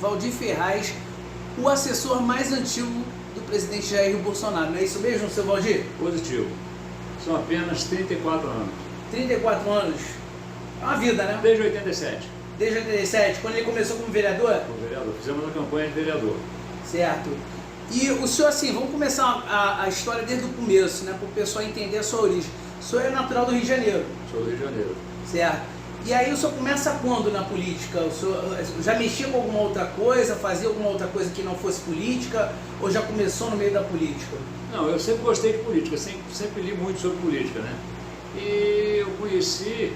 Valdir Ferraz, o assessor mais antigo do presidente Jair Bolsonaro. Não é isso mesmo, seu Valdir? Positivo. São apenas 34 anos. 34 anos. É uma vida, né? Desde 87. Desde 87, quando ele começou como vereador? Como vereador. Fizemos a campanha de vereador. Certo. E o senhor, assim, vamos começar a história desde o começo, né? Para o pessoal entender a sua origem. O senhor é natural do Rio de Janeiro. Sou do Rio de Janeiro. Certo. E aí o senhor começa quando na política? O senhor já mexia com alguma outra coisa, fazia alguma outra coisa que não fosse política, ou já começou no meio da política? Não, eu sempre gostei de política, sempre li muito sobre política, né? E eu conheci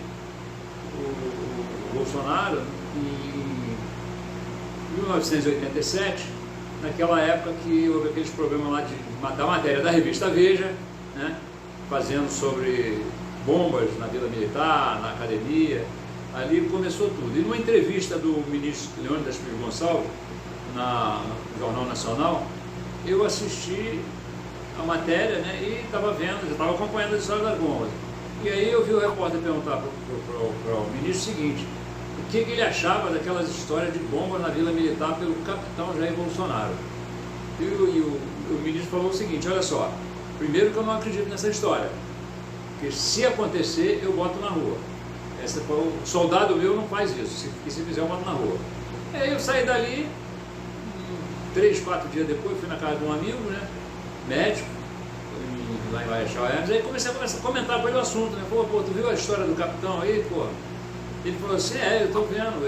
o Bolsonaro em 1987, naquela época que houve aqueles problemas lá da matéria da revista Veja, né? Fazendo sobre bombas na Vila Militar, na academia. Ali começou tudo. E numa entrevista do ministro Leônidas Pires Gonçalves, no Jornal Nacional, eu assisti a matéria, né, e estava vendo, já estava acompanhando a história das bombas. E aí eu vi o repórter perguntar para o ministro o seguinte, o que ele achava daquelas histórias de bomba na Vila Militar pelo capitão Jair Bolsonaro. E o ministro falou o seguinte, olha só, primeiro que eu não acredito nessa história, porque se acontecer, eu boto na rua. O soldado meu não faz isso, se fizer, eu boto na rua. Aí eu saí dali, 3, 4 dias depois, fui na casa de um amigo, né, médico, lá em Marechal Hermes, aí comecei a comentar com ele o assunto, né, pô, tu viu a história do capitão aí, pô? Ele falou assim, eu tô vendo,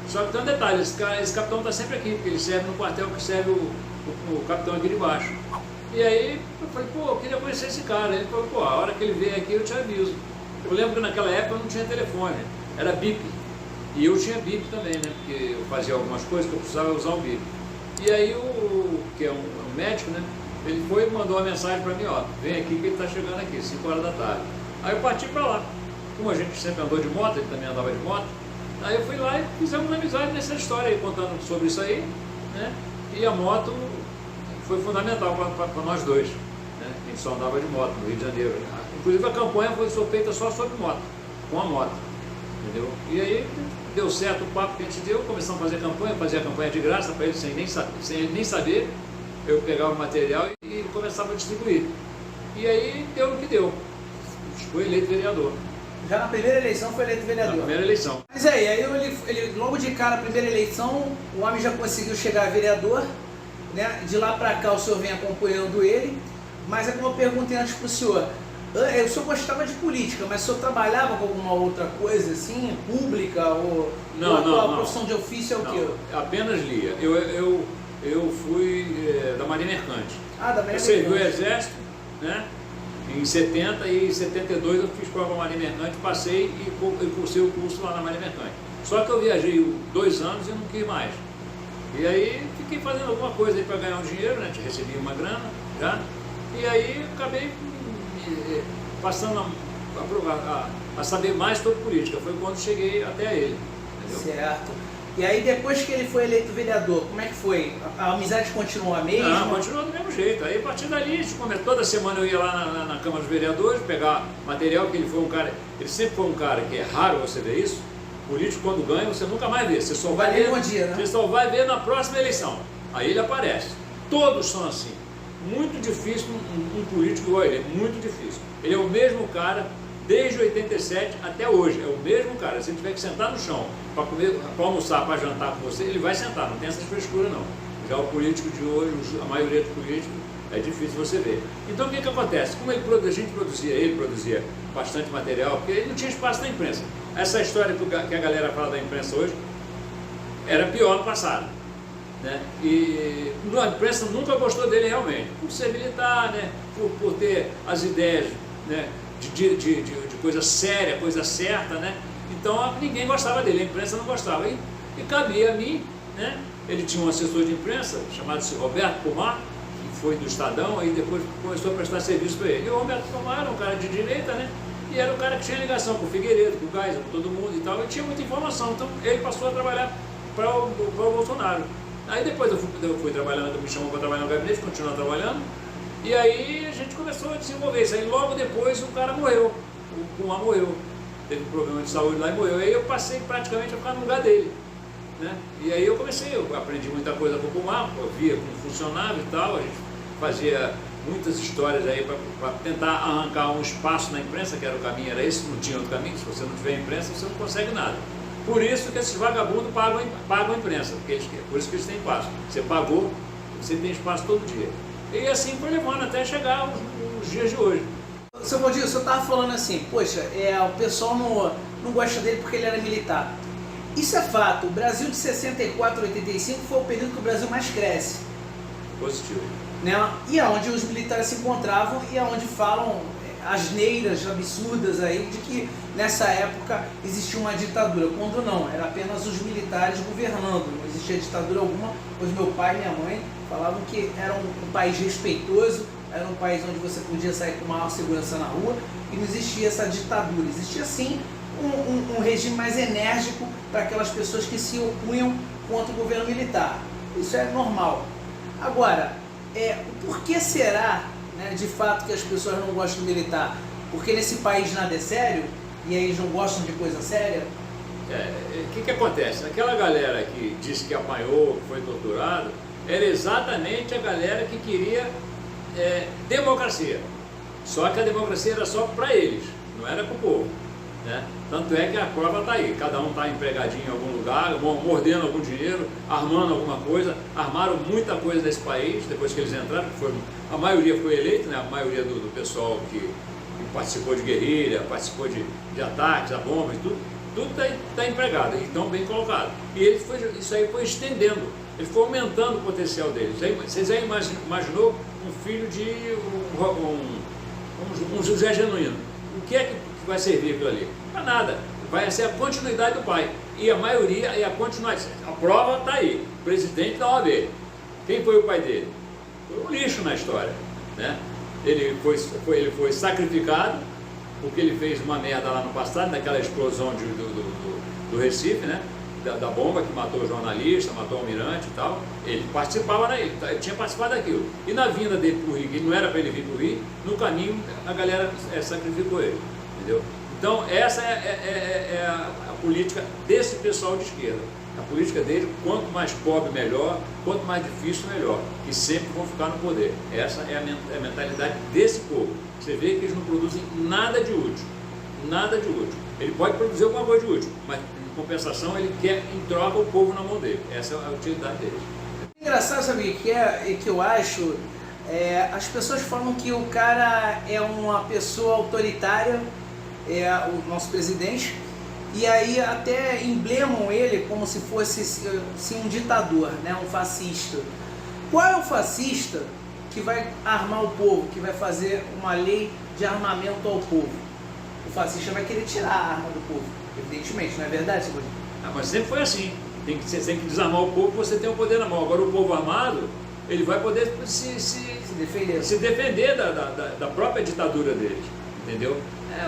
só que tem um detalhe, esse capitão tá sempre aqui, porque ele serve no quartel que serve o capitão aqui de baixo. E aí eu falei, pô, eu queria conhecer esse cara. Ele falou, pô, a hora que ele vier aqui eu te aviso. Eu lembro que naquela época não tinha telefone, era bip. E eu tinha bip também, né, porque eu fazia algumas coisas que eu precisava usar o bip. E aí que é um médico, né, ele foi e mandou uma mensagem para mim, ó, vem aqui que ele está chegando aqui, 5 horas da tarde. Aí eu parti para lá. Como a gente sempre andou de moto, ele também andava de moto, aí eu fui lá e fizemos uma amizade nessa história aí, contando sobre isso aí, né, e a moto foi fundamental para nós dois, né? A gente só andava de moto no Rio de Janeiro. Inclusive a campanha foi feita só sobre moto, com a moto, entendeu? E aí deu certo o papo que a gente deu, começamos a fazer campanha, fazia campanha de graça para ele sem ele nem saber. Eu pegava o material e começava a distribuir. E aí deu no que deu. Foi eleito vereador. Já na primeira eleição foi eleito vereador? Na primeira eleição. Mas aí ele logo de cara, na primeira eleição, o homem já conseguiu chegar a vereador, né? De lá para cá o senhor vem acompanhando ele, mas é como eu perguntei antes para o senhor gostava de política, mas o senhor trabalhava com alguma outra coisa assim, pública, ou a profissão de ofício é o quê? Apenas lia. Eu fui da Marinha Mercante. Da Marinha Mercante. Eu servi o Exército, né? Em 70 e 72 eu fiz prova Marinha Mercante, passei e cursei o curso lá na Marinha Mercante. Só que eu viajei 2 anos e não quis mais. E aí fiquei fazendo alguma coisa aí para ganhar um dinheiro, né? Recebi uma grana já. E aí acabei passando a saber mais sobre política. Foi quando cheguei até ele. Entendeu? Certo. E aí depois que ele foi eleito vereador, como é que foi? A amizade continuou a mesma? Não, continuou do mesmo jeito. Aí a partir dali, toda semana eu ia lá na Câmara dos Vereadores pegar material, que ele foi um cara, ele sempre foi um cara que é raro você ver isso. Político quando ganha, você nunca mais vê. Você só vai ver um dia, né? Você só vai ver na próxima eleição. Aí ele aparece. Todos são assim. Muito difícil um político igual ele, é muito difícil. Ele é o mesmo cara desde 87 até hoje, é o mesmo cara. Se ele tiver que sentar no chão para comer, para almoçar, para jantar com você, ele vai sentar, não tem essas frescuras não. Já o político de hoje, a maioria dos políticos, é difícil você ver. Então o que acontece? Como a gente produzia bastante material, porque ele não tinha espaço na imprensa. Essa história que a galera fala da imprensa hoje era pior no passado, né? E a imprensa nunca gostou dele realmente, por ser militar, né? por ter as ideias, né? de coisa séria, coisa certa, né? Então ninguém gostava dele, a imprensa não gostava. E cabia a mim, né? Ele tinha um assessor de imprensa chamado-se Roberto Pomar, que foi do Estadão, aí depois começou a prestar serviço para ele. E o Roberto Pomar era um cara de direita, né? E era um cara que tinha ligação com o Figueiredo, com o Geisel, com todo mundo e tal, e tinha muita informação. Então ele passou a trabalhar para o Bolsonaro. Aí depois eu fui trabalhando, me chamou para trabalhar no gabinete, continuar trabalhando, e aí a gente começou a desenvolver isso. Aí logo depois o cara morreu, o Pomar morreu, teve um problema de saúde lá e morreu. Aí eu passei praticamente a ficar no lugar dele. né? E aí eu aprendi muita coisa com o Pomar, via como funcionava e tal, a gente fazia muitas histórias aí para tentar arrancar um espaço na imprensa, que era o caminho, era esse, não tinha outro caminho. Se você não tiver imprensa, você não consegue nada. Por isso que esses vagabundos pagam a imprensa, por isso que eles têm espaço. Você pagou, você tem espaço todo dia. E assim foi levando até chegar os dias de hoje. Seu Valdir, o senhor estava falando assim, poxa, o pessoal não gosta dele porque ele era militar. Isso é fato. O Brasil de 64 a 85 foi o período que o Brasil mais cresce. Positivo. Né? E aonde os militares se encontravam e aonde falam asneiras absurdas aí de que nessa época existia uma ditadura, quando não, era apenas os militares governando, não existia ditadura alguma, pois meu pai e minha mãe falavam que era um país respeitoso, era um país onde você podia sair com maior segurança na rua e não existia essa ditadura, existia sim um regime mais enérgico para aquelas pessoas que se opunham contra o governo militar, isso é normal. Agora, por que será, né, de fato, que as pessoas não gostam do militar? Porque nesse país nada é sério? E aí eles não gostam de coisa séria? O que acontece? Aquela galera que disse que apanhou, que foi torturado, era exatamente a galera que queria democracia. Só que a democracia era só para eles, não era para o povo. Né? Tanto é que a prova está aí, cada um está empregadinho em algum lugar, mordendo algum dinheiro, armando alguma coisa, armaram muita coisa nesse país, depois que eles entraram, a maioria foi eleita, né? A maioria do pessoal que participou de guerrilha, participou de ataques, a bombas, tudo está empregado, e estão bem colocados. E isso aí foi estendendo, ele foi aumentando o potencial deles. Vocês já imaginou um filho de um José Genuíno? O que é que vai servir aquilo ali? Para nada. Vai ser a continuidade do pai. E a maioria é a continuidade. A prova está aí. Presidente da OAB. Quem foi o pai dele? Foi um lixo na história. Né? Ele foi sacrificado porque ele fez uma merda lá no passado, naquela explosão do Recife, né? Da bomba que matou o jornalista, matou o almirante e tal. Ele participava, ele tinha participado daquilo. E na vinda dele para o Rio, que não era para ele vir para o Rio, no caminho a galera sacrificou ele. Entendeu? Então essa é a política desse pessoal de esquerda. A política dele, quanto mais pobre melhor, quanto mais difícil melhor, que sempre vão ficar no poder. Essa é a mentalidade desse povo. Você vê que eles não produzem nada de útil, nada de útil. Ele pode produzir alguma coisa de útil, mas em compensação ele quer em troca o povo na mão dele. Essa é a utilidade dele. Engraçado, sabe o que eu acho? As pessoas falam que o cara é uma pessoa autoritária, o nosso presidente, e aí até emblemam ele como se fosse um ditador, né, um fascista. Qual é o fascista que vai armar o povo, que vai fazer uma lei de armamento ao povo? O fascista vai querer tirar a arma do povo, evidentemente, não é verdade, Silvio? Mas sempre foi assim. Você tem que desarmar o povo, você tem o poder na mão. Agora o povo armado, ele vai poder se defender da própria ditadura deles, entendeu?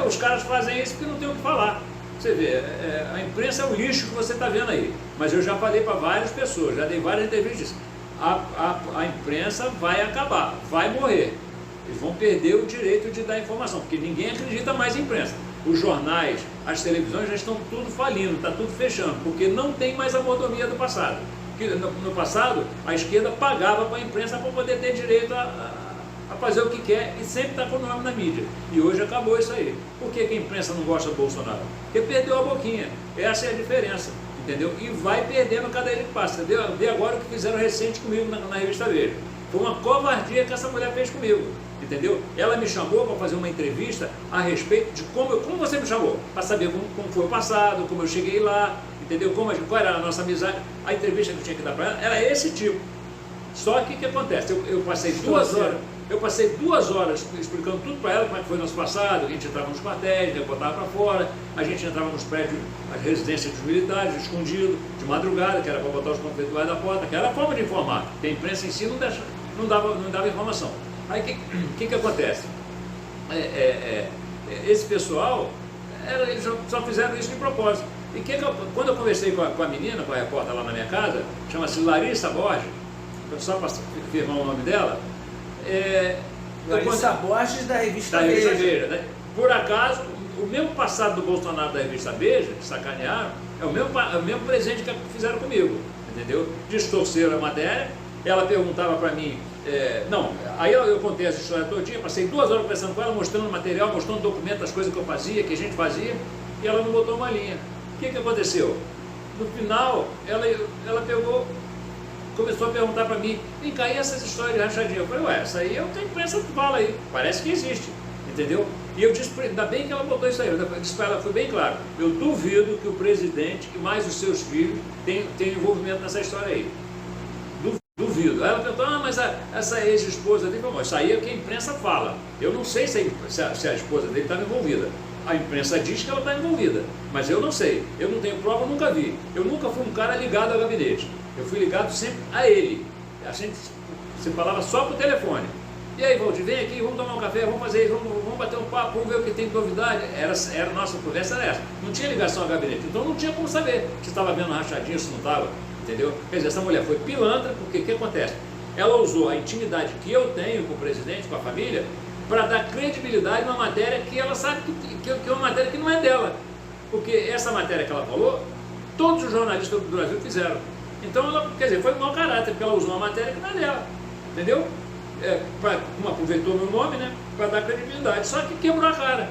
Os caras fazem isso porque não tem o que falar. Você vê, a imprensa é o lixo que você está vendo aí. Mas eu já falei para várias pessoas, já dei várias entrevistas. A imprensa vai acabar, vai morrer. Eles vão perder o direito de dar informação, porque ninguém acredita mais em imprensa. Os jornais, as televisões já estão tudo falindo, está tudo fechando, porque não tem mais a mordomia do passado. Porque no passado, a esquerda pagava para a imprensa para poder ter direito a fazer o que quer e sempre está com o nome na mídia. E hoje acabou isso aí. Por que a imprensa não gosta do Bolsonaro? Porque perdeu a boquinha. Essa é a diferença, entendeu? E vai perdendo cada dia que passa. Vê agora o que fizeram recente comigo na revista Veja. Foi uma covardia que essa mulher fez comigo, entendeu? Ela me chamou para fazer uma entrevista a respeito de como você me chamou, para saber como foi o passado, como eu cheguei lá, entendeu? Qual era a nossa amizade. A entrevista que eu tinha que dar para ela era esse tipo. Só que o que acontece? Eu passei 2 horas. Eu passei 2 horas explicando tudo para ela, como é que foi o nosso passado. A gente entrava nos quartéis, botava para fora, a gente entrava nos prédios, as residências dos militares, escondido, de madrugada, que era para botar os panfletos debaixo da porta, que era a forma de informar, porque a imprensa em si não dava informação. Aí o que acontece? Esse pessoal, eles só fizeram isso de propósito. E quando eu conversei com a menina, com a repórter lá na minha casa, chama-se Larissa Borges, só para firmar o nome dela, Larissa Borges da revista Veja. Né? Por acaso, o mesmo passado do Bolsonaro da revista Veja, que sacanearam, é o mesmo presente que fizeram comigo, entendeu? Distorceram a matéria, ela perguntava para mim, aí eu contei essa história todinha, passei 2 horas conversando com ela, mostrando material, mostrando documento, as coisas que eu fazia, que a gente fazia, e ela não botou uma linha. O que aconteceu? No final, ela pegou, começou a perguntar para mim, vem cá, e essas histórias de rachadinha? Eu falei, ué, essa aí é o que a imprensa fala aí, parece que existe, entendeu? E eu disse, ainda bem que ela botou isso aí, eu disse para ela, foi bem claro, eu duvido que o presidente e mais os seus filhos tenham envolvimento nessa história aí. Duvido. Aí ela perguntou, mas essa ex-esposa dele, bom, isso aí é o que a imprensa fala. Eu não sei se a esposa dele estava envolvida. A imprensa diz que ela está envolvida, mas eu não sei. Eu não tenho prova, eu nunca vi. Eu nunca fui um cara ligado ao gabinete. Eu fui ligado sempre a ele. A gente se falava só por telefone. E aí, Valdir, vem aqui, vamos tomar um café, vamos fazer isso, vamos bater um papo, vamos ver o que tem de novidade. A nossa conversa era essa. Não tinha ligação ao gabinete, então não tinha como saber se estava vendo rachadinha, se não estava. Entendeu? Quer dizer, essa mulher foi pilantra, porque o que acontece? Ela usou a intimidade que eu tenho com o presidente, com a família, para dar credibilidade numa matéria que ela sabe que é uma matéria que não é dela. Porque essa matéria que ela falou, todos os jornalistas do Brasil fizeram. Então, ela, quer dizer, foi um mau caráter, porque ela usou uma matéria que não é dela. Entendeu? Aproveitou meu nome, né? Para dar credibilidade. Só que quebrou a cara.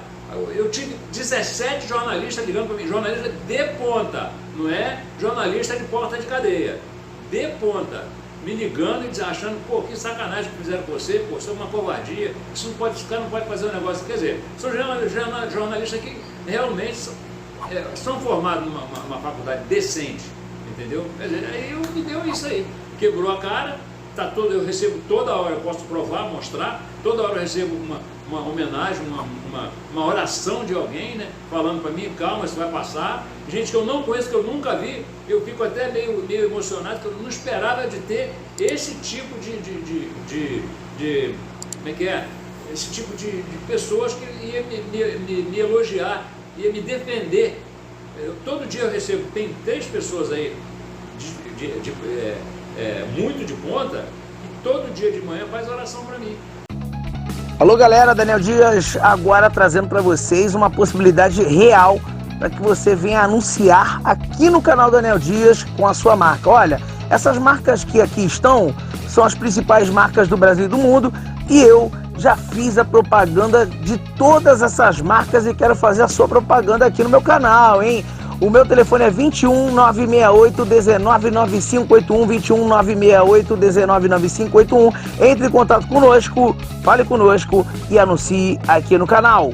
Eu tive 17 jornalistas ligando para mim, jornalista de ponta, não é jornalista de porta de cadeia, de ponta, me ligando e achando, pô, que sacanagem que fizeram com você, pô, isso é uma covardia, isso não pode, esse cara não pode fazer um negócio, quer dizer, são jornalistas que realmente são formados numa faculdade decente, entendeu? Quer dizer, aí me deu isso aí, quebrou a cara, eu recebo toda hora, eu posso provar, mostrar, toda hora eu recebo uma homenagem, uma oração de alguém, né, falando para mim, calma, isso vai passar. Gente que eu não conheço, que eu nunca vi, eu fico até meio emocionado, que eu não esperava de ter esse tipo como é que é? Esse tipo de pessoas que ia me elogiar, ia me defender. Todo dia eu recebo, tem 3 pessoas aí muito de ponta, e todo dia de manhã faz oração para mim. Alô galera, Daniel Dias agora trazendo para vocês uma possibilidade real para que você venha anunciar aqui no canal Daniel Dias com a sua marca. Olha, essas marcas que aqui estão são as principais marcas do Brasil e do mundo e eu já fiz a propaganda de todas essas marcas e quero fazer a sua propaganda aqui no meu canal, hein? O meu telefone é 21 968 19 9581, 21 968 19 9581. Entre em contato conosco, fale conosco e anuncie aqui no canal.